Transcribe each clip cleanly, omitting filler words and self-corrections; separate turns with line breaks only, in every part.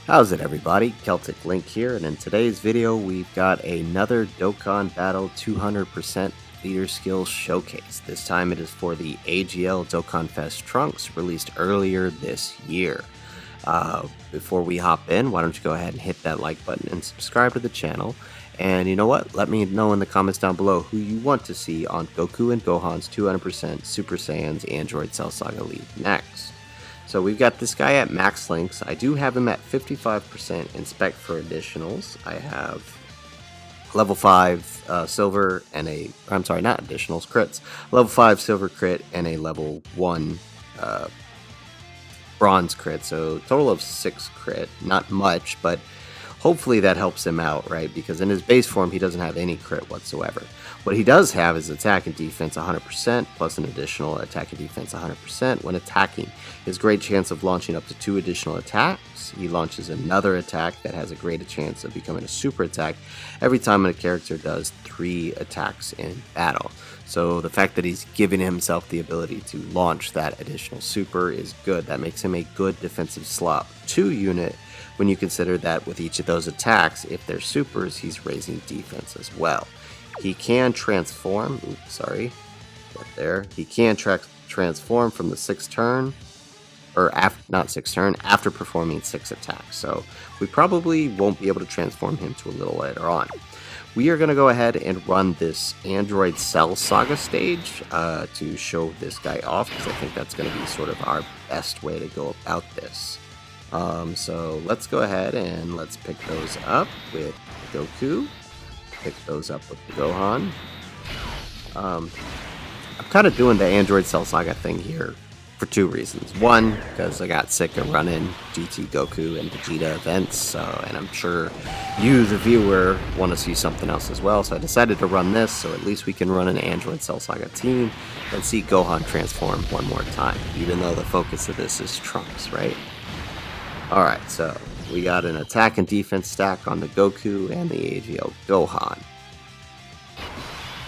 How's it, everybody? Celtic Link here, and in today's video we've got another Dokkan Battle 200% Leader Skill Showcase. This time it is for the AGL Dokkan Fest Trunks, released earlier this year. Before we hop in, why don't you go ahead and hit that like button and subscribe to the channel. And you know what? Let me know in the comments down below who you want to see on Goku and Gohan's 200% Super Saiyans Android Cell Saga League next. So we've got this guy at max links. I do have him at 55% in spec for additionals. I have level 5 silver and a, I'm sorry, not additionals, crits. Level 5 silver crit and a level 1 bronze crit. So total of 6 crit, not much, but hopefully that helps him out, right? Because in his base form, he doesn't have any crit whatsoever. What he does have is attack and defense 100%, plus an additional attack and defense 100%. When attacking, his great chance of launching up to 2 additional attacks. He launches another attack that has a greater chance of becoming a super attack every time a character does 3 attacks in battle. So the fact that he's giving himself the ability to launch that additional super is good. That makes him a good defensive slot 2 unit when you consider that with each of those attacks, if they're supers, he's raising defense as well. He can transform, right there. He can transform from the 6th turn, or not 6th turn, after performing 6 attacks. So we probably won't be able to transform him to a little later on. We are going to go ahead and run this Android Cell Saga stage to show this guy off, because I think that's going to be sort of our best way to go about this. So let's go ahead and let's pick those up with Goku. Pick those up with the Gohan. I'm kind of doing the Android Cell Saga thing here for 2 reasons. One, because I got sick of running GT Goku and Vegeta events, and I'm sure you, the viewer, want to see something else as well. So I decided to run this, so at least we can run an Android Cell Saga team and see Gohan transform one more time, even though the focus of this is Trunks, right? Alright, so we got an attack and defense stack on the Goku and the AGL Gohan.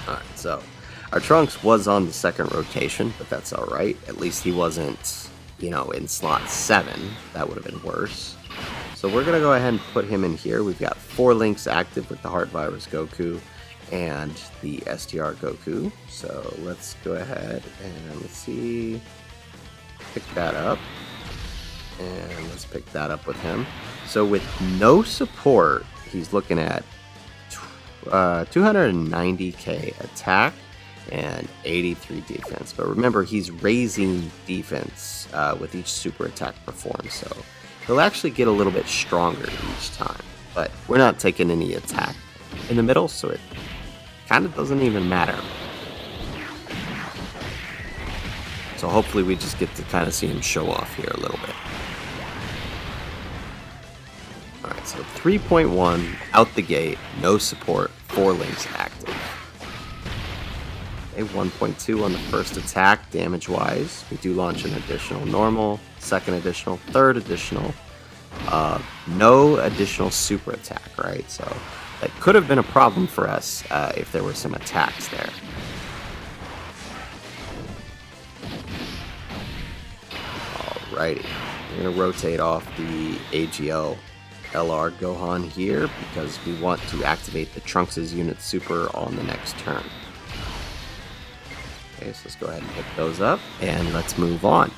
Alright, so our Trunks was on the 2nd rotation, but that's alright. At least he wasn't, in slot 7. That would have been worse. So we're going to go ahead and put him in here. We've got 4 links active with the Heart Virus Goku and the Str Goku. So let's go ahead and let's see. Pick that up. And let's pick that up with him. So with no support, he's looking at 290k attack and 83 defense. But remember, he's raising defense with each super attack performed. So he'll actually get a little bit stronger each time. But we're not taking any attack in the middle, so it kind of doesn't even matter. So hopefully we just get to kind of see him show off here a little bit. Alright, so 3.1 out the gate, no support, 4 links active. Okay, 1.2 on the first attack, damage-wise. We do launch an additional normal, 2nd additional, 3rd additional. No additional super attack, right? So that could have been a problem for us if there were some attacks there. Alrighty, we're going to rotate off the AGL LR Gohan here because we want to activate the Trunks' unit super on the next turn. Okay, so let's go ahead and pick those up and let's move on.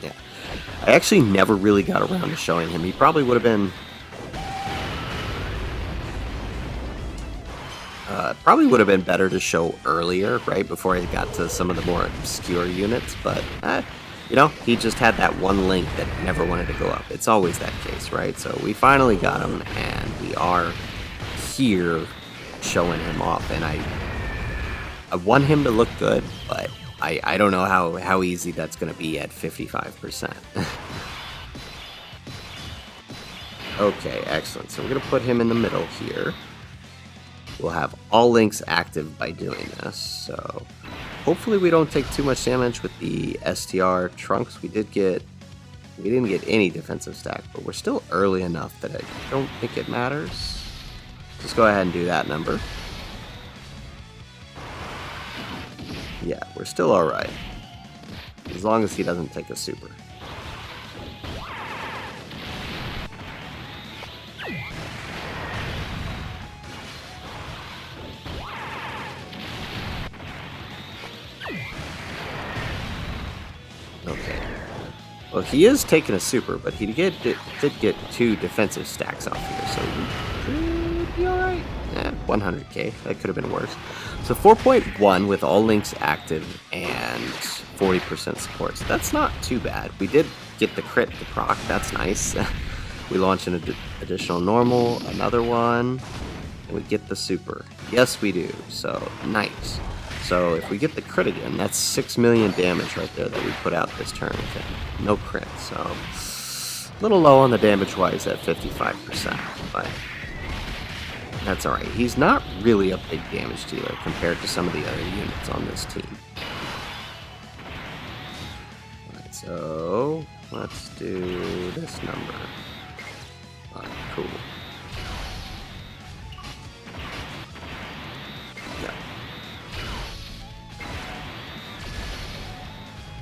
Yeah, I actually never really got around to showing him. He probably would have been better to show earlier, right before he got to some of the more obscure units, but he just had that one link that never wanted to go up. It's always that case, right? So we finally got him, and we are here showing him off. And I want him to look good, but I don't know how easy that's going to be at 55%. Okay, excellent. So we're going to put him in the middle here. We'll have all links active by doing this, so hopefully we don't take too much damage with the STR Trunks. We didn't get any defensive stack, but we're still early enough that I don't think it matters. Just go ahead and do that number. Yeah, we're still alright. as long as he doesn't take a super. Okay. Well, he is taking a super, but he did get 2 defensive stacks off here, so he could be alright. Yeah, 100k. That could have been worse. So 4.1 with all links active and 40% support. So that's not too bad. We did get the crit to proc. That's nice. We launch an additional normal, another one, and we get the super. Yes, we do. So nice. So if we get the crit again, that's 6 million damage right there that we put out this turn with him. No crit, so a little low on the damage-wise at 55%, but that's alright. He's not really a big damage dealer compared to some of the other units on this team. Alright, so let's do this number. Alright, cool.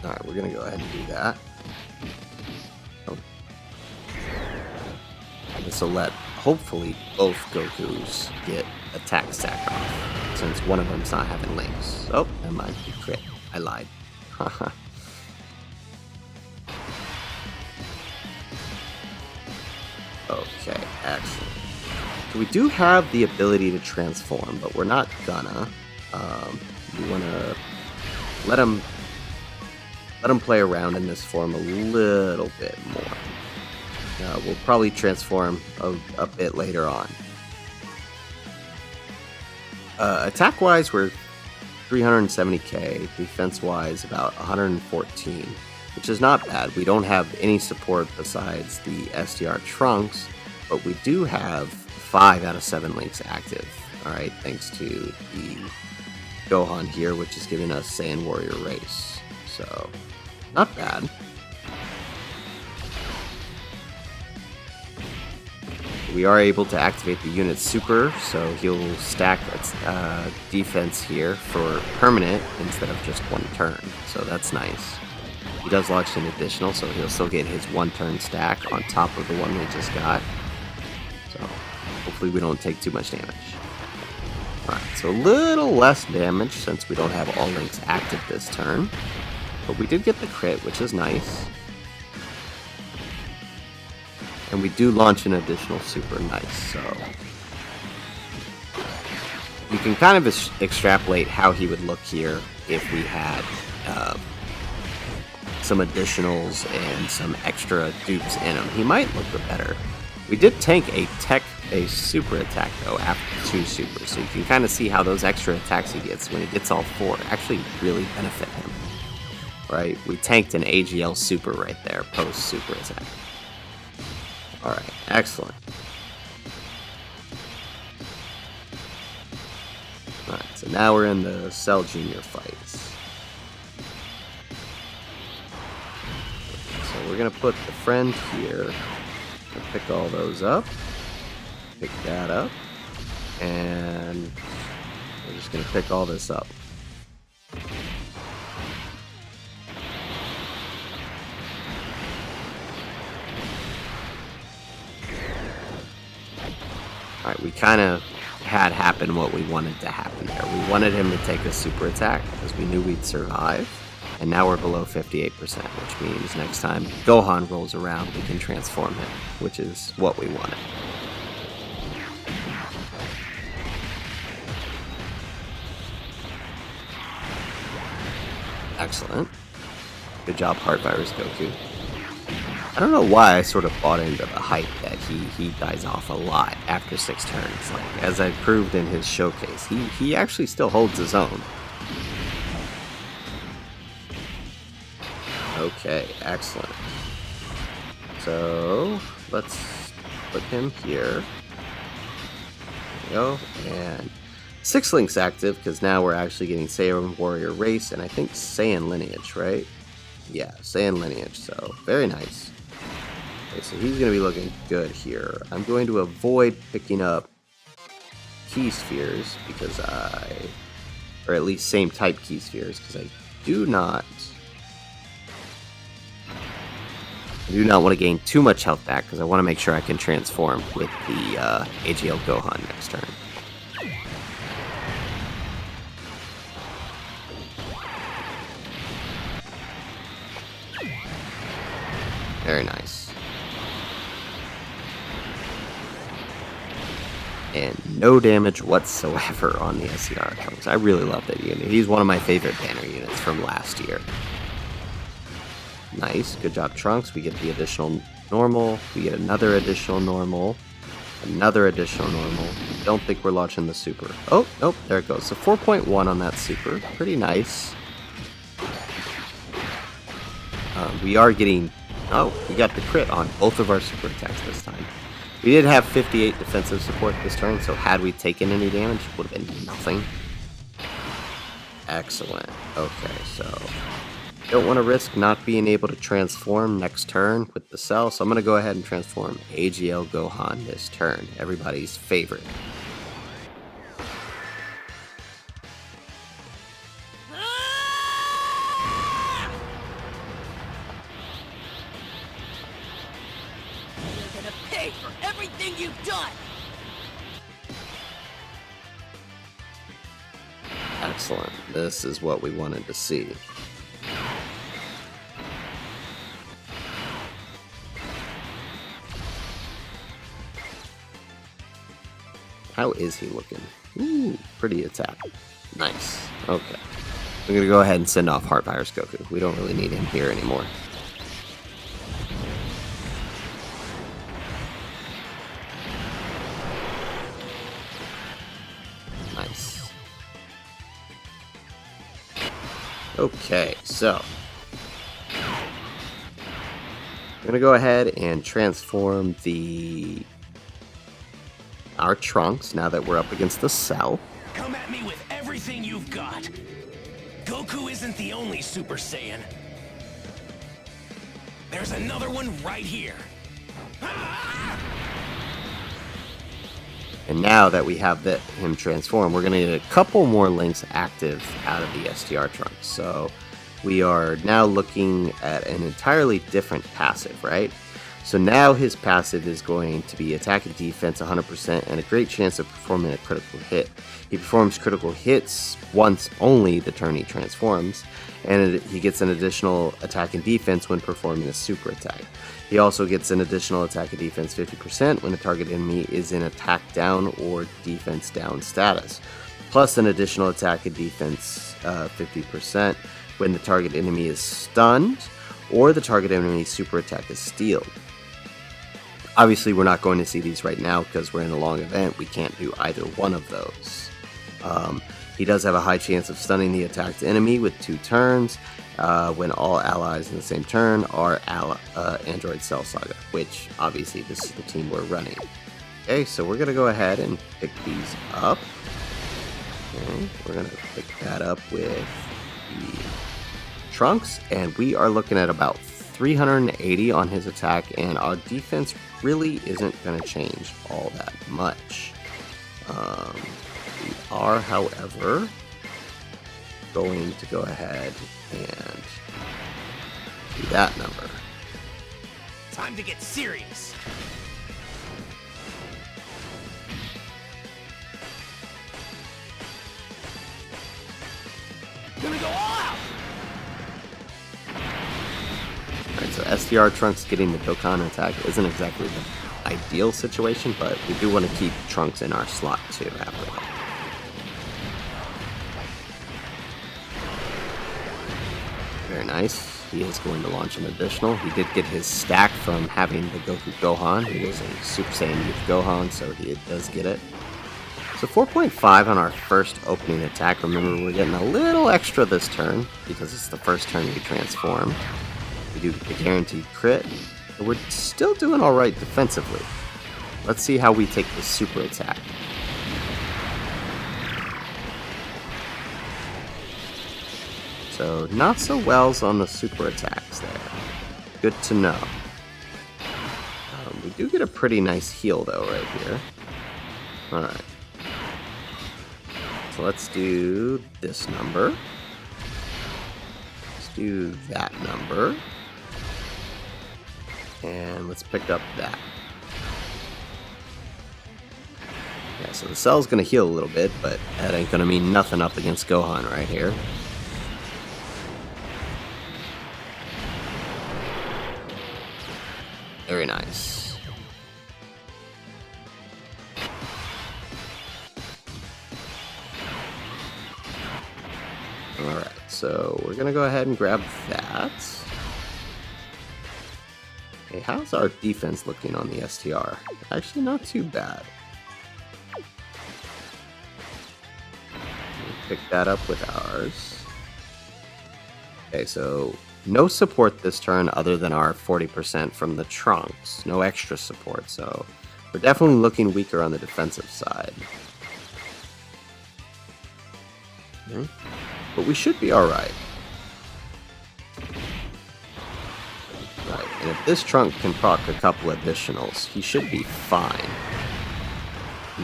Alright, we're gonna go ahead and do that. Oh. This will let, hopefully, both Gokus get attack stack off, since one of them's not having links. Oh, never mind, he crit. I lied. Okay, excellent. So we do have the ability to transform, but we're not gonna. We wanna let him play around in this form a little bit more. We'll probably transform a bit later on. Attack-wise, we're 370k. Defense-wise, about 114, which is not bad. We don't have any support besides the SDR Trunks, but we do have 5 out of 7 links active. Alright, thanks to the Gohan here, which is giving us Saiyan Warrior Race. So, not bad. We are able to activate the unit's super, so he'll stack defense here for permanent instead of just 1 turn. So that's nice. He does launch an additional, so he'll still get his 1 turn stack on top of the one we just got. So hopefully we don't take too much damage. Alright, so a little less damage since we don't have all links active this turn. But we did get the crit, which is nice. And we do launch an additional super, nice, so you can kind of extrapolate how he would look here if we had some additionals and some extra dupes in him. He might look better. We did tank a super attack though after 2 supers, so you can kind of see how those extra attacks he gets when he gets all 4 actually really benefit him. Right, we tanked an AGL super right there post super attack. Alright, excellent. Alright, so now we're in the Cell Junior fights. So we're gonna put the friend here. We'll pick all those up. Pick that up. And we're just gonna pick all this up. Alright, we kind of had happen what we wanted to happen there. We wanted him to take a super attack because we knew we'd survive. And now we're below 58%, which means next time Gohan rolls around, we can transform him, which is what we wanted. Excellent. Good job, Heart Virus Goku. I don't know why I sort of bought into the hype that he dies off a lot after 6 turns. Like, as I proved in his showcase, he actually still holds his own. Okay, excellent. So, let's put him here. There we go, and 6 links active, because now we're actually getting Saiyan Warrior Race, and I think Saiyan Lineage, right? Yeah, Saiyan Lineage, so very nice. Okay, so he's going to be looking good here. I'm going to avoid picking up Key Spheres, because or at least same type Key Spheres, because I do not I do not want to gain too much health back because I want to make sure I can transform with the AGL Gohan next turn. Very nice. And no damage whatsoever on the Str Trunks. I really love that unit. He's one of my favorite banner units from last year. Nice. Good job, Trunks. We get the additional normal. We get another additional normal. Another additional normal. Don't think we're launching the super. Oh, nope. There it goes. So 4.1 on that super. Pretty nice. We are getting... Oh, we got the crit on both of our super attacks this time. We did have 58 defensive support this turn, so had we taken any damage, it would have been nothing. Excellent. Okay, so don't want to risk not being able to transform next turn with the cell, so I'm going to go ahead and transform AGL Gohan this turn. Everybody's favorite.
For everything you've done.
Excellent. This is what we wanted to see. How is he looking? Ooh, pretty attack. Nice. Okay. We're gonna go ahead and send off Heart Virus Goku. We don't really need him here anymore. Nice. Okay, so I'm gonna go ahead and transform our Trunks now that we're up against the cell.
Come at me with everything you've got. Goku isn't the only Super Saiyan. There's another one right here.
And now that we have him transform, we're going to get a couple more links active out of the Str Trunks. So we are now looking at an entirely different passive, right? So now his passive is going to be attack and defense 100% and a great chance of performing a critical hit. He performs critical hits once only the turn he transforms, and he gets an additional attack and defense when performing a super attack. He also gets an additional attack and defense 50% when the target enemy is in attack down or defense down status, plus an additional attack and defense 50% when the target enemy is stunned or the target enemy super attack is stealed. Obviously, we're not going to see these right now because we're in a long event. We can't do either one of those. He does have a high chance of stunning the attacked enemy with 2 turns when all allies in the same turn are Android Cell Saga, which obviously this is the team we're running. Okay, so we're going to go ahead and pick these up. Okay, we're going to pick that up with the Trunks, and we are looking at about 380 on his attack, and our defense really isn't going to change all that much. We are, however, going to go ahead and do that number.
Time to get serious. Gonna go all out.
Alright, so Str Trunks getting the Dokkan attack isn't exactly the ideal situation, but we do want to keep Trunks in our slot too after all. Very nice. He is going to launch an additional. He did get his stack from having the Goku Gohan. He is a Super Saiyan Youth Gohan, so he does get it. So 4.5 on our first opening attack. Remember, we're getting a little extra this turn because it's the first turn we transformed. We do get the guaranteed crit, but we're still doing alright defensively. Let's see how we take the super attack. So, not so wells on the super attacks there. Good to know. We do get a pretty nice heal though right here. Alright. So let's do this number. Let's do that number. let's pick up that. Yeah, so the cell's gonna heal a little bit, but that ain't gonna mean nothing up against Gohan right here. Very nice. Alright, so we're gonna go ahead and grab that. Hey, how's our defense looking on the STR? Actually, not too bad. Pick that up with ours. Okay, so no support this turn other than our 40% from the Trunks. No extra support, so we're definitely looking weaker on the defensive side. But we should be alright. Right, and if this Trunk can proc a couple additionals, he should be fine.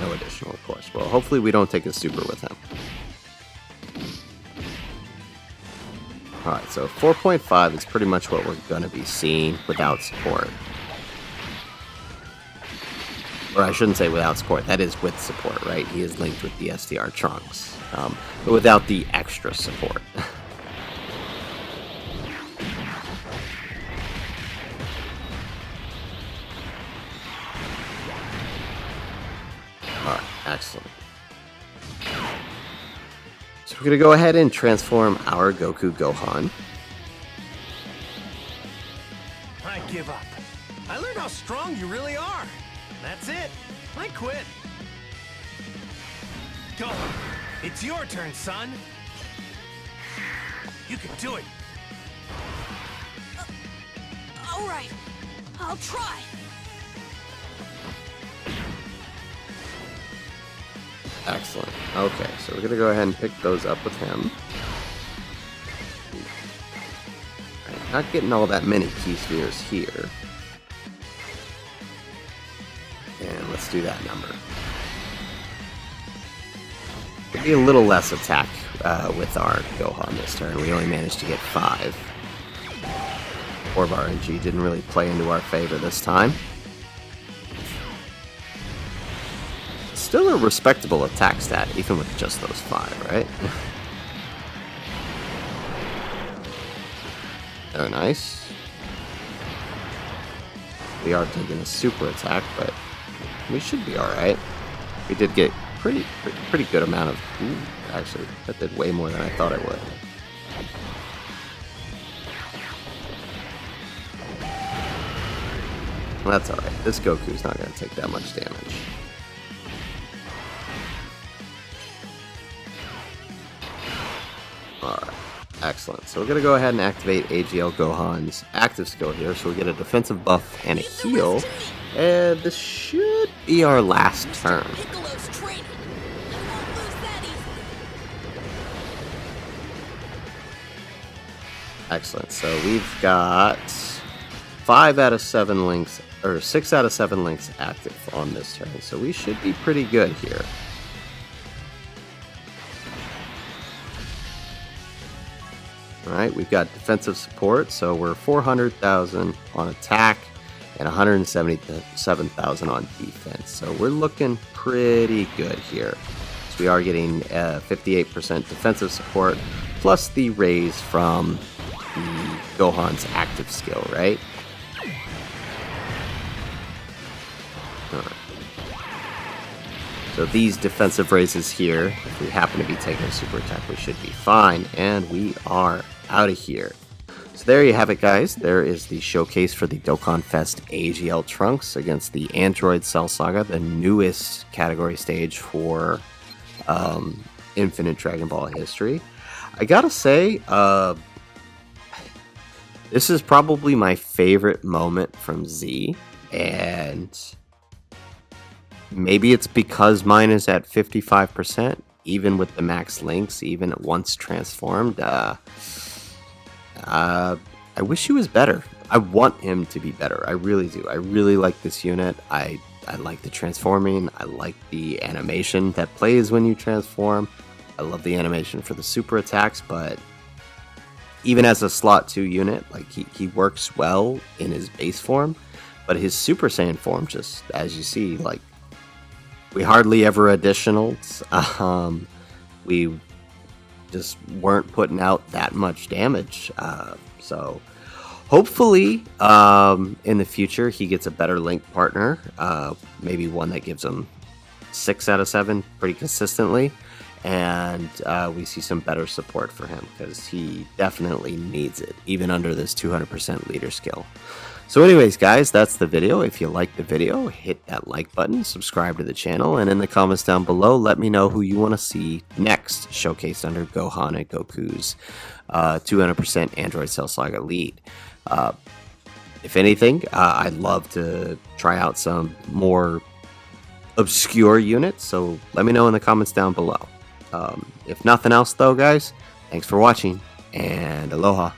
No additional, of course. Well, hopefully we don't take a super with him. Alright, so 4.5 is pretty much what we're going to be seeing without support. Or I shouldn't say without support, that is with support, right? He is linked with the STR Trunks, but without the extra support. Alright, excellent. So we're going to go ahead and transform our Goku Gohan.
I give up. I learned how strong you really are. That's it. I quit. Go. It's your turn, son. You can do it.
All right. I'll try.
Excellent. Okay, so we're going to go ahead and pick those up with him. Right, not getting all that many key spheres here. And let's do that number. Could be a little less attack with our Gohan this turn. We only managed to get 5. Orb RNG didn't really play into our favor this time. Still a respectable attack stat, even with just those 5, right? Oh, nice. We are taking a super attack, but we should be alright. We did get pretty good amount of... Ooh, actually, that did way more than I thought it would. Well, that's alright. This Goku's not going to take that much damage. Alright, excellent. So we're going to go ahead and activate AGL Gohan's active skill here, so we get a defensive buff and a heal. And this should be our last turn.
Piccolo's training. I won't lose that easily.
Excellent. So we've got 5 out of 7 links, or 6 out of 7 links active on this turn. So we should be pretty good here. Alright, we've got defensive support, so we're 400,000 on attack and 177,000 on defense. So we're looking pretty good here. So we are getting 58% defensive support, plus the raise from the Gohan's active skill, right? Alright. So these defensive raises here, if we happen to be taking a super attack, we should be fine, and we are out of here. So there you have it, guys. There is the showcase for the Dokkan Fest AGL Trunks against the Android Cell Saga, the newest category stage for Infinite Dragon Ball history. I gotta say, this is probably my favorite moment from Z, and maybe it's because mine is at 55%, even with the max links, even once transformed. I wish he was better. I want him to be better. I really do. I really like this unit. I like the transforming. I like the animation that plays when you transform. I love the animation for the super attacks, but even as a slot 2 unit, like he works well in his base form. but his Super Saiyan form, just as you see, like, we hardly ever additionals. We just weren't putting out that much damage. So hopefully in the future he gets a better Link partner, maybe one that gives him 6 out of 7 pretty consistently, and we see some better support for him, because he definitely needs it, even under this 200% leader skill. So anyways, guys, that's the video. If you liked the video, hit that like button, subscribe to the channel, and in the comments down below, let me know who you want to see next showcased under Gohan and Goku's 200% Android Cell Saga lead. If anything, I'd love to try out some more obscure units, so let me know in the comments down below. If nothing else, though, guys, thanks for watching, and aloha.